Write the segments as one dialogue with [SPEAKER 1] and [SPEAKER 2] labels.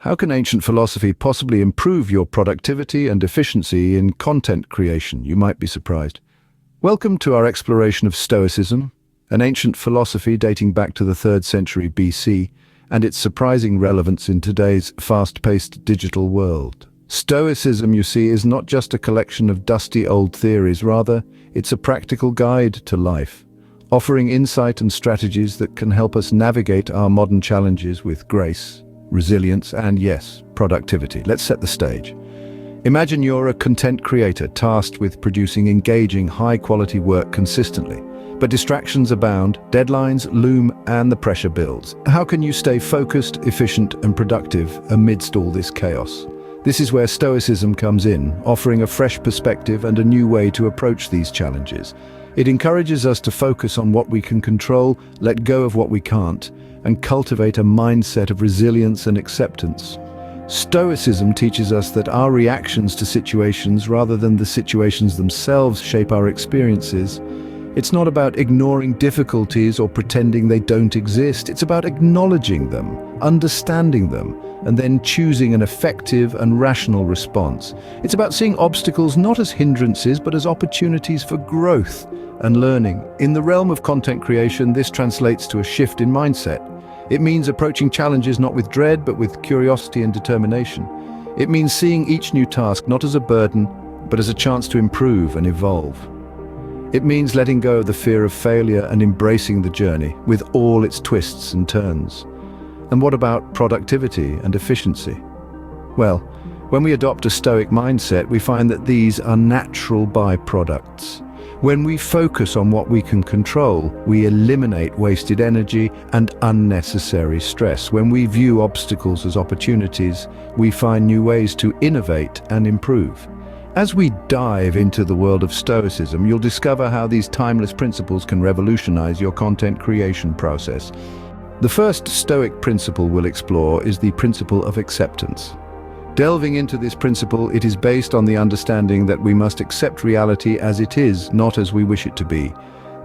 [SPEAKER 1] How can ancient philosophy possibly improve your productivity and efficiency in content creation? You might be surprised. Welcome to our exploration of Stoicism, an ancient philosophy dating back to the 3rd century BC, and its surprising relevance in today's fast-paced digital world. Stoicism, you see, is not just a collection of dusty old theories, rather, it's a practical guide to life, offering insight and strategies that can help us navigate our modern challenges with grace, resilience, and yes, productivity. Let's set the stage. Imagine you're a content creator tasked with producing engaging, high-quality work consistently. But distractions abound, deadlines loom, and the pressure builds. How can you stay focused, efficient, and productive amidst all this chaos? This is where Stoicism comes in, offering a fresh perspective and a new way to approach these challenges. It encourages us to focus on what we can control, let go of what we can't, and cultivate a mindset of resilience and acceptance. Stoicism teaches us that our reactions to situations, rather than the situations themselves, shape our experiences. It's not about ignoring difficulties or pretending they don't exist. It's about acknowledging them, understanding them, and then choosing an effective and rational response. It's about seeing obstacles not as hindrances, but as opportunities for growth and learning. In the realm of content creation, this translates to a shift in mindset. It means approaching challenges not with dread, but with curiosity and determination. It means seeing each new task not as a burden, but as a chance to improve and evolve. It means letting go of the fear of failure and embracing the journey, with all its twists and turns. And what about productivity and efficiency? Well, when we adopt a Stoic mindset, we find that these are natural byproducts. When we focus on what we can control, we eliminate wasted energy and unnecessary stress. When we view obstacles as opportunities, we find new ways to innovate and improve. As we dive into the world of Stoicism, you'll discover how these timeless principles can revolutionize your content creation process. The first Stoic principle we'll explore is the principle of acceptance. Delving into this principle, it is based on the understanding that we must accept reality as it is, not as we wish it to be.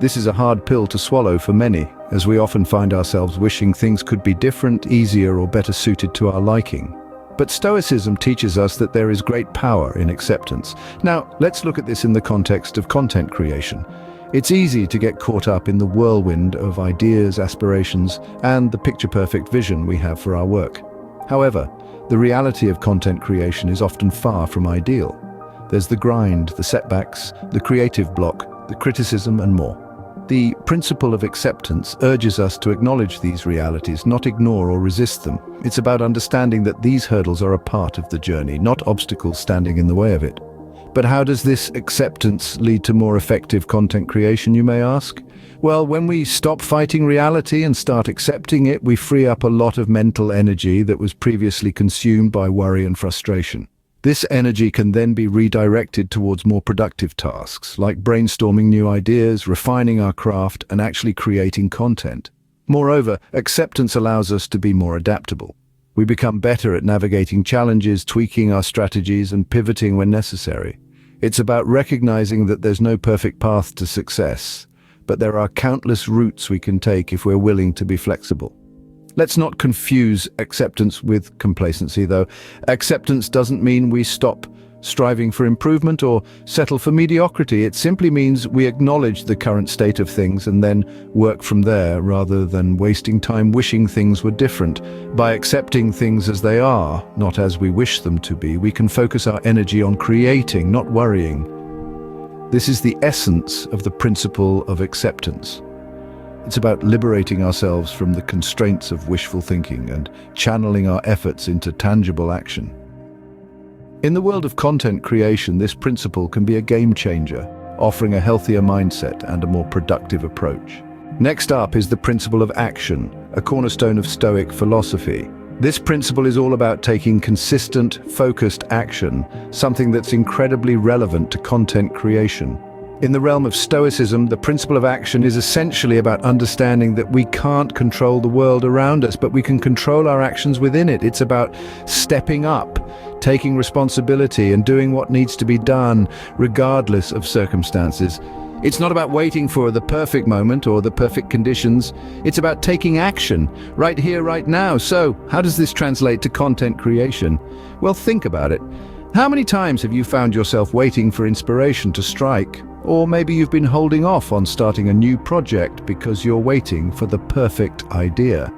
[SPEAKER 1] This is a hard pill to swallow for many, as we often find ourselves wishing things could be different, easier, or better suited to our liking. But Stoicism teaches us that there is great power in acceptance. Now, let's look at this in the context of content creation. It's easy to get caught up in the whirlwind of ideas, aspirations, and the picture-perfect vision we have for our work. However, the reality of content creation is often far from ideal. There's the grind, the setbacks, the creative block, the criticism, and more. The principle of acceptance urges us to acknowledge these realities, not ignore or resist them. It's about understanding that these hurdles are a part of the journey, not obstacles standing in the way of it. But how does this acceptance lead to more effective content creation, you may ask? Well, when we stop fighting reality and start accepting it, we free up a lot of mental energy that was previously consumed by worry and frustration. This energy can then be redirected towards more productive tasks, like brainstorming new ideas, refining our craft, and actually creating content. Moreover, acceptance allows us to be more adaptable. We become better at navigating challenges, tweaking our strategies, and pivoting when necessary. It's about recognizing that there's no perfect path to success, but there are countless routes we can take if we're willing to be flexible. Let's not confuse acceptance with complacency, though. Acceptance doesn't mean we stop striving for improvement or settle for mediocrity. It simply means we acknowledge the current state of things and then work from there, rather than wasting time wishing things were different. By accepting things as they are, not as we wish them to be, we can focus our energy on creating, not worrying. This is the essence of the principle of acceptance. It's about liberating ourselves from the constraints of wishful thinking and channeling our efforts into tangible action. In the world of content creation, this principle can be a game changer, offering a healthier mindset and a more productive approach. Next up is the principle of action, a cornerstone of Stoic philosophy. This principle is all about taking consistent, focused action, something that's incredibly relevant to content creation. In the realm of Stoicism, the principle of action is essentially about understanding that we can't control the world around us, but we can control our actions within it. It's about stepping up, taking responsibility, and doing what needs to be done, regardless of circumstances. It's not about waiting for the perfect moment or the perfect conditions. It's about taking action, right here, right now. So, how does this translate to content creation? Well, think about it. How many times have you found yourself waiting for inspiration to strike? Or maybe you've been holding off on starting a new project because you're waiting for the perfect idea.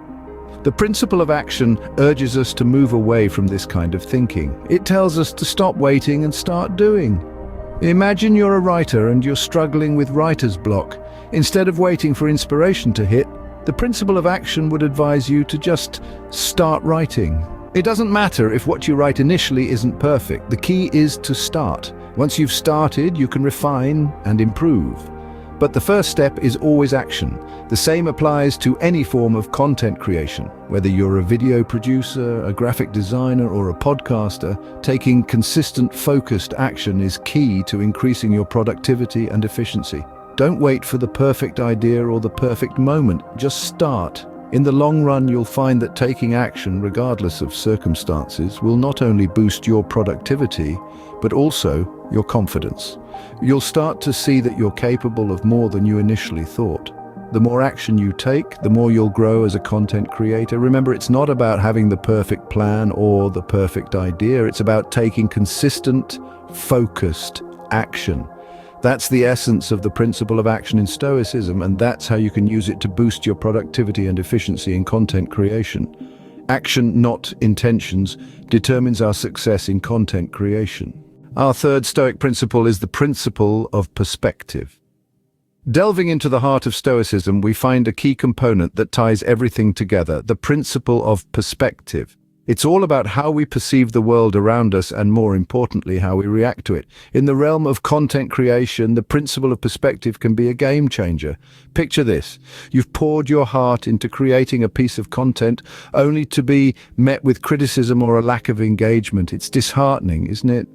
[SPEAKER 1] The principle of action urges us to move away from this kind of thinking. It tells us to stop waiting and start doing. Imagine you're a writer and you're struggling with writer's block. Instead of waiting for inspiration to hit, the principle of action would advise you to just start writing. It doesn't matter if what you write initially isn't perfect. The key is to start. Once you've started, you can refine and improve. But the first step is always action. The same applies to any form of content creation. Whether you're a video producer, a graphic designer, or a podcaster, taking consistent, focused action is key to increasing your productivity and efficiency. Don't wait for the perfect idea or the perfect moment. Just start. In the long run, you'll find that taking action, regardless of circumstances, will not only boost your productivity, but also your confidence. You'll start to see that you're capable of more than you initially thought. The more action you take, the more you'll grow as a content creator. Remember, it's not about having the perfect plan or the perfect idea. It's about taking consistent, focused action. That's the essence of the principle of action in Stoicism, and that's how you can use it to boost your productivity and efficiency in content creation. Action, not intentions, determines our success in content creation. Our third Stoic principle is the principle of perspective. Delving into the heart of Stoicism, we find a key component that ties everything together, the principle of perspective. It's all about how we perceive the world around us and, more importantly, how we react to it. In the realm of content creation, the principle of perspective can be a game changer. Picture this. You've poured your heart into creating a piece of content only to be met with criticism or a lack of engagement. It's disheartening, isn't it?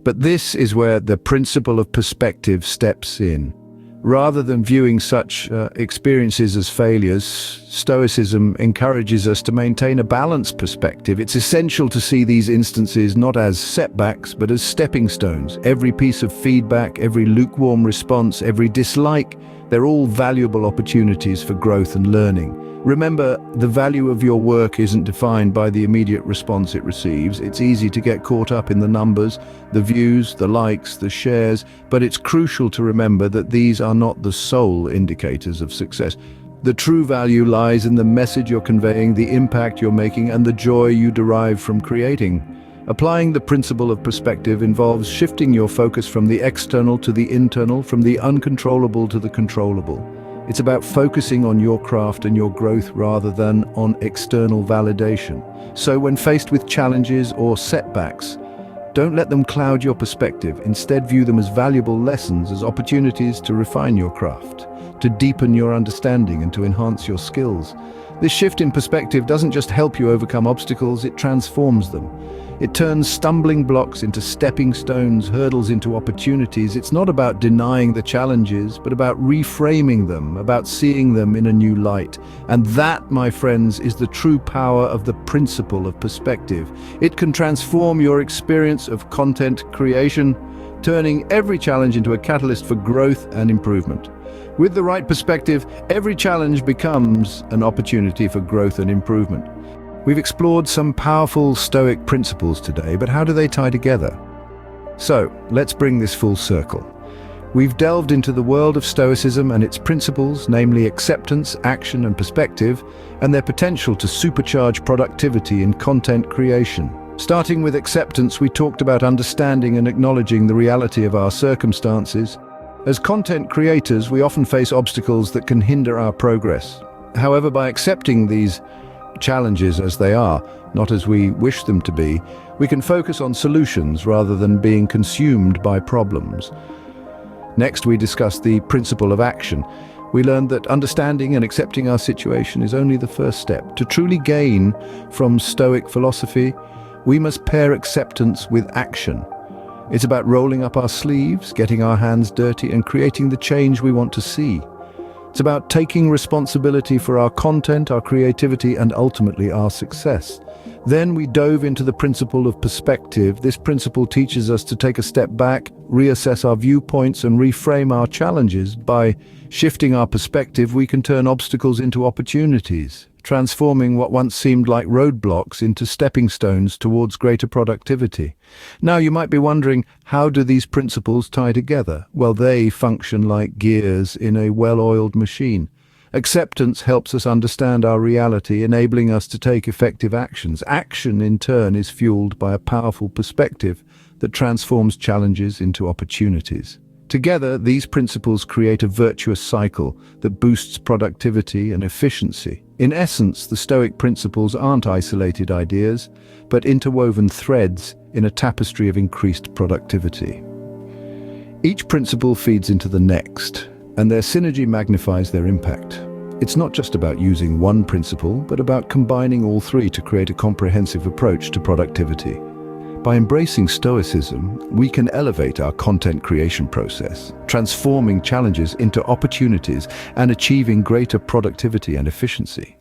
[SPEAKER 1] But this is where the principle of perspective steps in. Rather than viewing such experiences as failures, Stoicism encourages us to maintain a balanced perspective. It's essential to see these instances not as setbacks, but as stepping stones. Every piece of feedback, every lukewarm response, every dislike, they're all valuable opportunities for growth and learning. Remember, the value of your work isn't defined by the immediate response it receives. It's easy to get caught up in the numbers, the views, the likes, the shares, but it's crucial to remember that these are not the sole indicators of success. The true value lies in the message you're conveying, the impact you're making, and the joy you derive from creating. Applying the principle of perspective involves shifting your focus from the external to the internal, from the uncontrollable to the controllable. It's about focusing on your craft and your growth rather than on external validation. So when faced with challenges or setbacks, don't let them cloud your perspective. Instead, view them as valuable lessons, as opportunities to refine your craft, to deepen your understanding and to enhance your skills. This shift in perspective doesn't just help you overcome obstacles, it transforms them. It turns stumbling blocks into stepping stones, hurdles into opportunities. It's not about denying the challenges, but about reframing them, about seeing them in a new light. And that, my friends, is the true power of the principle of perspective. It can transform your experience of content creation, turning every challenge into a catalyst for growth and improvement. With the right perspective, every challenge becomes an opportunity for growth and improvement. We've explored some powerful Stoic principles today, but how do they tie together? So, let's bring this full circle. We've delved into the world of Stoicism and its principles, namely acceptance, action, and perspective, and their potential to supercharge productivity in content creation. Starting with acceptance, we talked about understanding and acknowledging the reality of our circumstances. As content creators, we often face obstacles that can hinder our progress. However, by accepting these challenges as they are, not as we wish them to be, we can focus on solutions rather than being consumed by problems. Next, we discussed the principle of action. We learned that understanding and accepting our situation is only the first step. To truly gain from Stoic philosophy, we must pair acceptance with action. It's about rolling up our sleeves, getting our hands dirty, and creating the change we want to see. It's about taking responsibility for our content, our creativity, and ultimately our success. Then we dove into the principle of perspective. This principle teaches us to take a step back, reassess our viewpoints, and reframe our challenges. By shifting our perspective, we can turn obstacles into opportunities, transforming what once seemed like roadblocks into stepping stones towards greater productivity. Now, you might be wondering, how do these principles tie together? Well, they function like gears in a well-oiled machine. Acceptance helps us understand our reality, enabling us to take effective actions. Action, in turn, is fueled by a powerful perspective that transforms challenges into opportunities. Together, these principles create a virtuous cycle that boosts productivity and efficiency. In essence, the Stoic principles aren't isolated ideas, but interwoven threads in a tapestry of increased productivity. Each principle feeds into the next, and their synergy magnifies their impact. It's not just about using one principle, but about combining all three to create a comprehensive approach to productivity. By embracing Stoicism, we can elevate our content creation process, transforming challenges into opportunities and achieving greater productivity and efficiency.